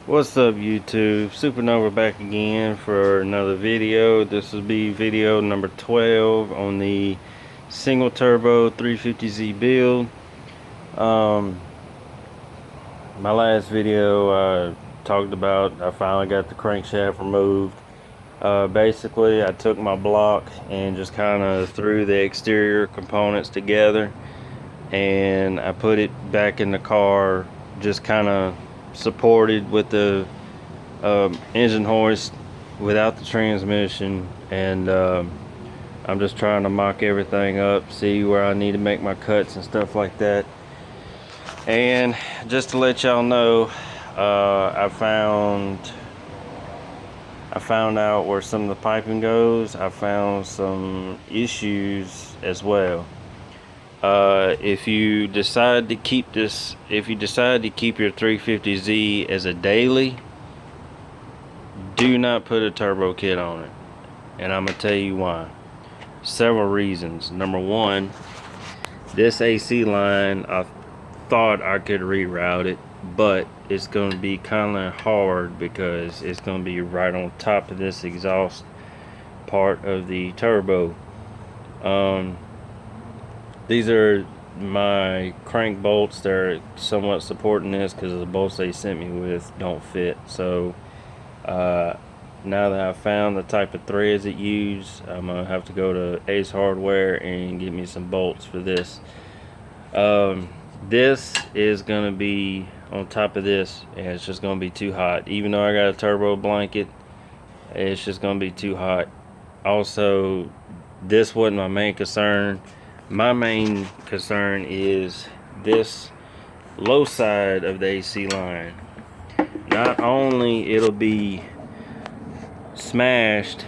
What's up, YouTube? Supernova back again for another video. This will be video number 12 on the single turbo 350Z build. My last video I talked about I finally got the crankshaft removed. Basically I took my block and just kind of threw the exterior components together, and I put it back in the car, just kind of supported with the engine hoist without the transmission, and I'm just trying to mock everything up, see where I need to make my cuts and stuff like that. And just to let y'all know, I found out where some of the piping goes. I found some issues as well. If you decide to keep your 350Z as a daily, do not put a turbo kit on it, and I'm gonna tell you why. Several reasons. Number one, this AC line, I thought I could reroute it, but it's gonna be kind of hard because it's gonna be right on top of this exhaust part of the turbo. These are my crank bolts. They're somewhat supporting this because the bolts they sent me with don't fit. So now that I've found the type of threads it use, I'm gonna have to go to Ace Hardware and get me some bolts for this. This is gonna be on top of this, and it's just gonna be too hot. Even though I got a turbo blanket, it's just gonna be too hot. Also, this wasn't my main concern. My main concern is this low side of the AC line. Not only it'll be smashed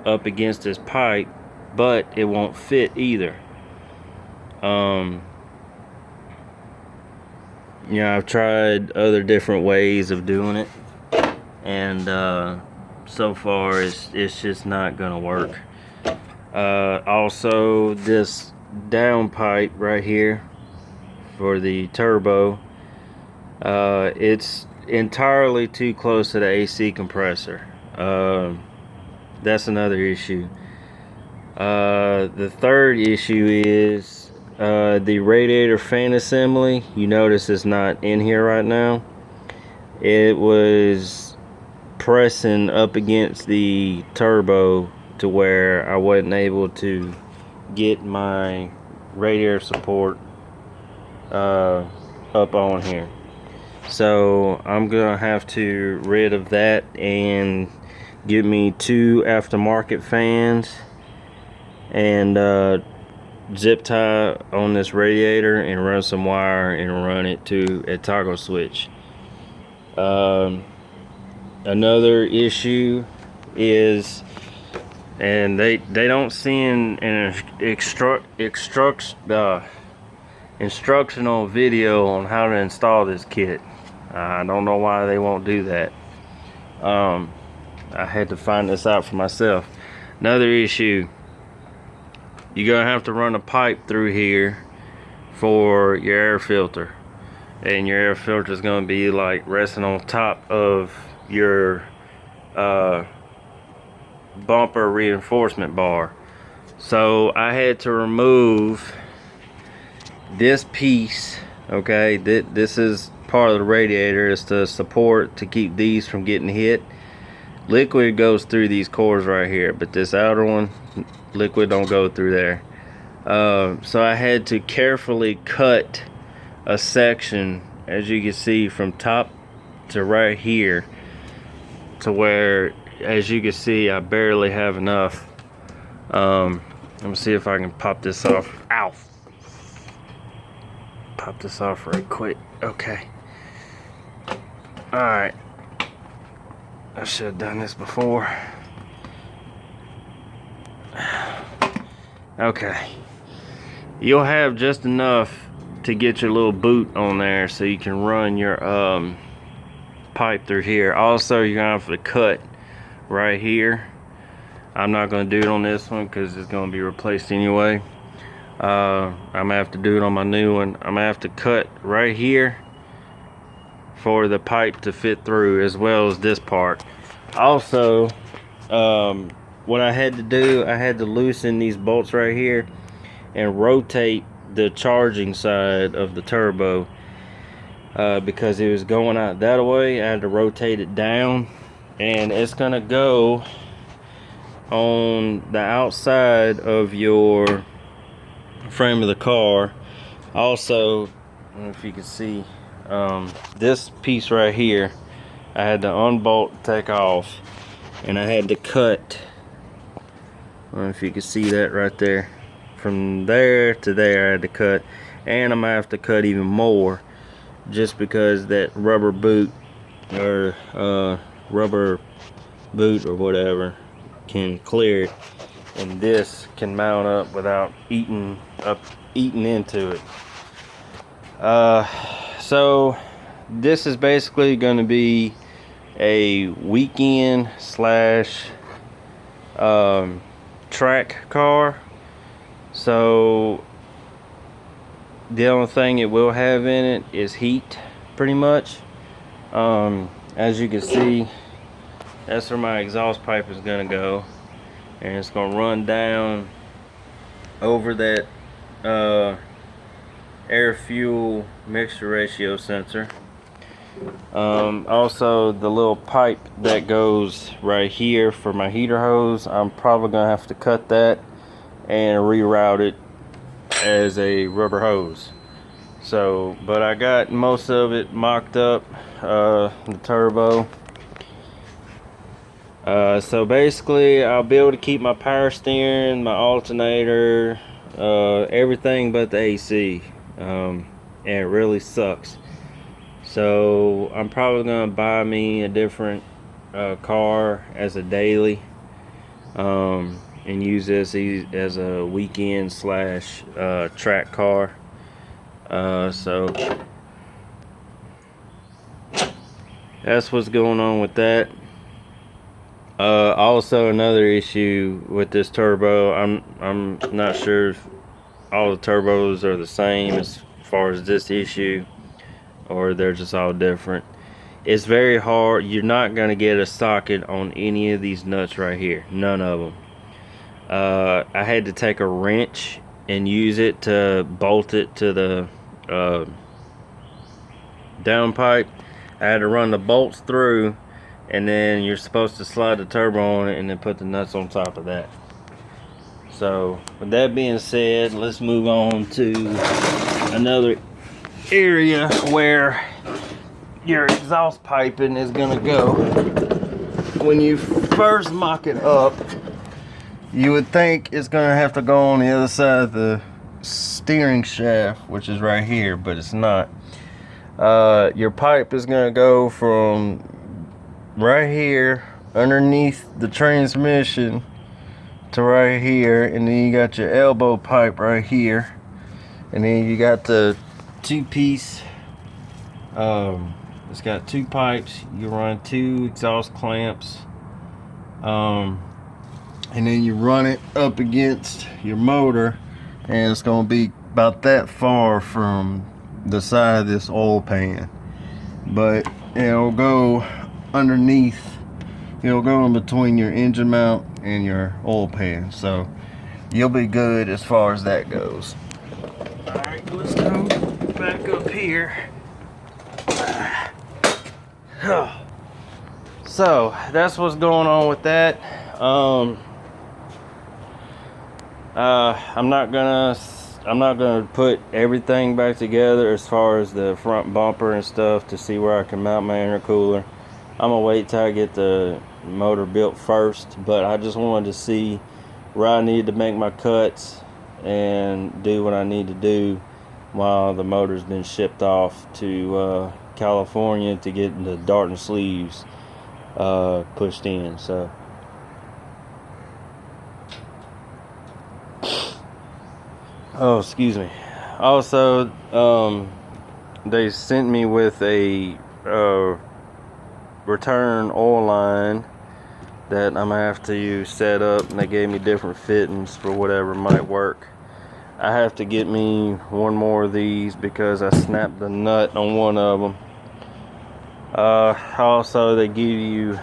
up against this pipe, but it won't fit either. I've tried other different ways of doing it, and so far it's just not gonna work. Also, this down pipe right here for the turbo, it's entirely too close to the AC compressor. That's another issue. The third issue is the radiator fan assembly. You notice it's not in here right now. It was pressing up against the turbo to where I wasn't able to get my radiator support up on here. So I'm gonna have to rid of that and get me 2 aftermarket fans and zip tie on this radiator and run some wire and run it to a toggle switch. Another issue is, and they don't send an instructional video on how to install this kit. I don't know why they won't do that. I had to find this out for myself. Another issue, you're gonna have to run a pipe through here for your air filter, and your air filter is gonna be like resting on top of your bumper reinforcement bar. So I had to remove this piece. Okay, this is part of the radiator. It's the support to keep these from getting hit. Liquid goes through these cores right here, but this outer one, liquid don't go through there. So I had to carefully cut a section, as you can see, from top to right here, to where, as you can see, I barely have enough. Let me see if I can pop this off. Ow! Pop this off right quick. Okay. Alright. I should have done this before. Okay. You'll have just enough to get your little boot on there so you can run your pipe through here. Also, you're gonna have to cut right here. I'm not gonna do it on this one because it's gonna be replaced anyway. I'm gonna have to do it on my new one. I'm gonna have to cut right here for the pipe to fit through, as well as this part. Also, what I had to do, I had to loosen these bolts right here and rotate the charging side of the turbo, because it was going out that way. I had to rotate it down, and it's gonna go on the outside of your frame of the car. Also, I don't know if you can see, this piece right here, I had to unbolt, take off, and I had to cut. I don't know if you can see that right there. From there to there I had to cut, and I'm gonna have to cut even more, just because that rubber boot or whatever can clear it, and this can mount up without eating into it. So this is basically going to be a weekend slash track car. So the only thing it will have in it is heat, pretty much. As you can see, that's where my exhaust pipe is gonna go, and it's gonna run down over that air fuel mixture ratio sensor. Also, the little pipe that goes right here for my heater hose, I'm probably gonna have to cut that and reroute it as a rubber hose. So, but I got most of it mocked up, the turbo. So basically, I'll be able to keep my power steering, my alternator, everything but the AC, and it really sucks. So I'm probably gonna buy me a different car as a daily, and use this as a weekend slash track car. So that's what's going on with that. Also, another issue with this turbo, I'm not sure if all the turbos are the same as far as this issue, or they're just all different. It's very hard. You're not going to get a socket on any of these nuts right here. None of them. I had to take a wrench and use it to bolt it to the downpipe. I had to run the bolts through, and then you're supposed to slide the turbo on it and then put the nuts on top of that. So with that being said, let's move on to another area where your exhaust piping is gonna go. When you first mock it up, you would think it's gonna have to go on the other side of the steering shaft, which is right here, but it's not. Your pipe is gonna go from right here underneath the transmission to right here, and then you got your elbow pipe right here, and then you got the two-piece. It's got two pipes. You run two exhaust clamps, and then you run it up against your motor, and it's gonna be about that far from the side of this oil pan, but it'll go underneath, it'll go in between your engine mount and your oil pan, so you'll be good as far as that goes. All right, let's go back up here. So that's what's going on with that. I'm not gonna put everything back together as far as the front bumper and stuff to see where I can mount my intercooler. I'm gonna wait till I get the motor built first, but I just wanted to see where I need to make my cuts and do what I need to do while the motor's been shipped off to California to get the dart and sleeves pushed in. So oh, excuse me. Also, they sent me with a return oil line that I'm gonna have to set up, and they gave me different fittings for whatever might work. I have to get me one more of these because I snapped the nut on one of them. Also, they give you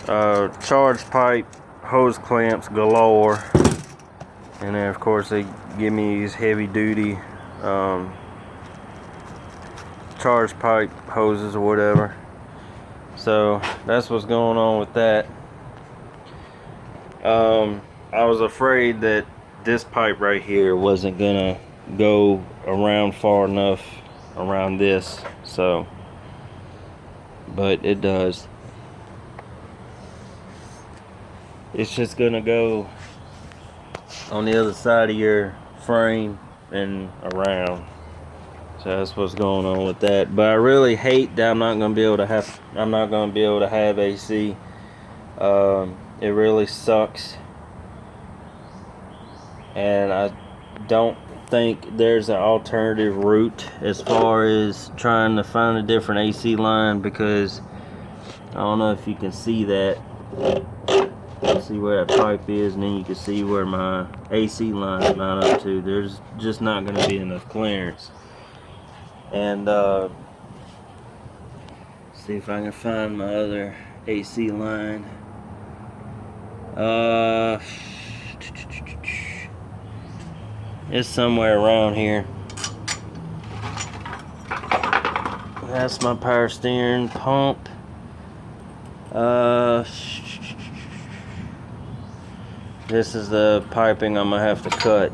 charge pipe hose clamps galore, and then of course they give me these heavy duty charge pipe hoses or whatever. So that's what's going on with that. I was afraid that this pipe right here wasn't gonna go around far enough around this, so but it does. It's just gonna go on the other side of your frame and around. So that's what's going on with that. But I really hate that I'm not gonna be able to have AC. It really sucks, and I don't think there's an alternative route as far as trying to find a different AC line, because I don't know if you can see that. See where that pipe is, and then you can see where my AC lines line up to. There's just not going to be enough clearance. And see if I can find my other AC line. It's somewhere around here. That's my power steering pump. This is the piping I'm gonna have to cut.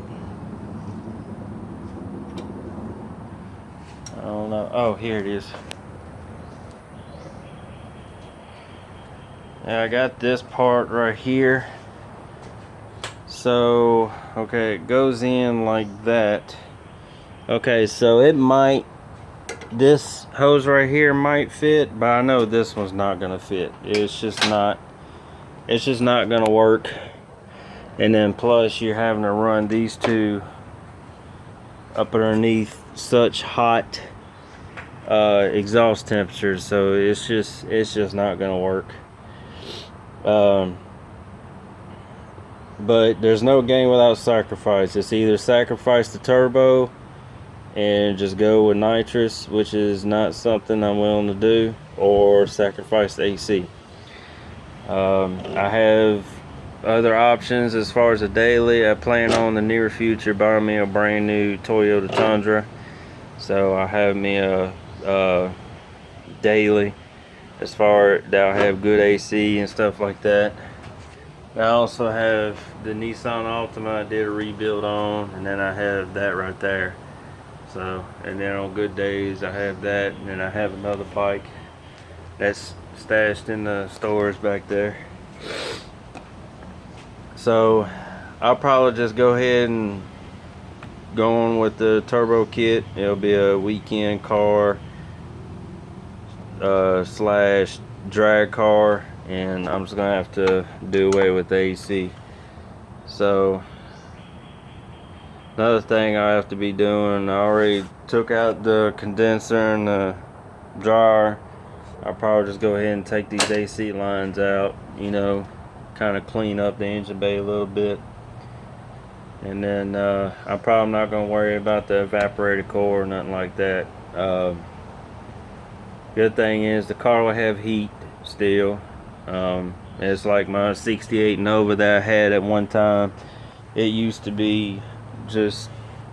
I don't know. Oh, here it is. Yeah, I got this part right here. So, okay, it goes in like that. Okay, so it might, this hose right here might fit, but I know this one's not gonna fit. It's just not gonna work. And then plus you're having to run these two up underneath such hot exhaust temperatures, so it's just not gonna work. But there's no gain without sacrifice. It's either sacrifice the turbo and just go with nitrous, which is not something I'm willing to do, or sacrifice the AC. I have other options as far as a daily. I plan on the near future buying me a brand new Toyota Tundra, so I have me a daily as far that'll have good AC and stuff like that. I also have the Nissan Altima I did a rebuild on, and then I have that right there. So, and then on good days I have that, and then I have another bike that's stashed in the storage back there. So I'll probably just go ahead and go on with the turbo kit. It'll be a weekend car slash drag car, and I'm just gonna have to do away with the AC. So another thing I have to be doing, I already took out the condenser and the dryer. I'll probably just go ahead and take these AC lines out, you know, kind of clean up the engine bay a little bit. And then I'm probably not going to worry about the evaporator core or nothing like that. Good thing is the car will have heat still. It's like my 68 Nova that I had at one time. It used to be just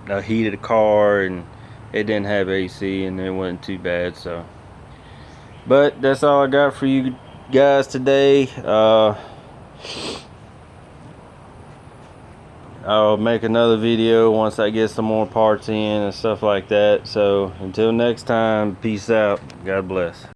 a heated car, and it didn't have AC, and it wasn't too bad. So, but that's all I got for you guys today. I'll make another video once I get some more parts in and stuff like that. So until next time, peace out. God bless.